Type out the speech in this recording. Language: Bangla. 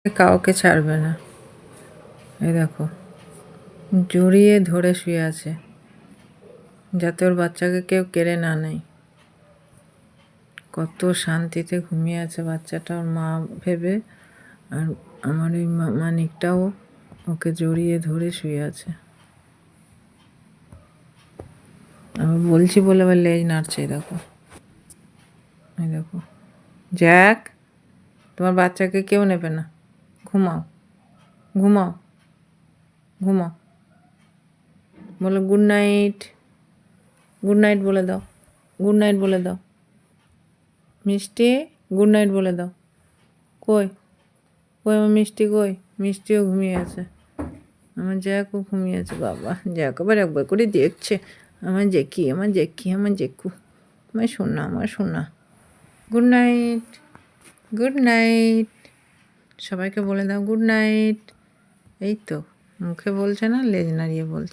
কাউকে ছাড়বে না। এই দেখো, জড়িয়ে ধরে শুয়ে আছে, যাতে ওর বাচ্চাকে কেউ কেড়ে না নেয়। কত শান্তিতে ঘুমিয়ে আছে বাচ্চাটা ওর মা ভেবে। আর আমার ওই মানিকটাও ওকে জড়িয়ে ধরে শুয়ে আছে। আমি বলছি বলে আবার লেজ নাড়ছে। দেখো, এই দেখো, জ্যাক, তোমার বাচ্চাকে কেউ নেবে না। ঘুমাও, ঘুমাও, ঘুমাও। বলো গুড নাইট, গুড নাইট বলে দাও, গুড নাইট বলে দাও। মিষ্টি, গুড নাইট বলে দাও। কই কই আমার মিষ্টি, কই? মিষ্টিও ঘুমিয়ে আছে, আমার জ্যাকও ঘুমিয়ে আছে। বাবা, জ্যাক আবার একবার করে দেখছে আমার জেকি, আমার জেকি, আমার জেকু, আমার সোনা, আমার সোনা। Good night, good night. সবাইকে বলে দাও গুড নাইট। এই তো মুখে বলছে না, লেজ নাড়িয়ে বলছে।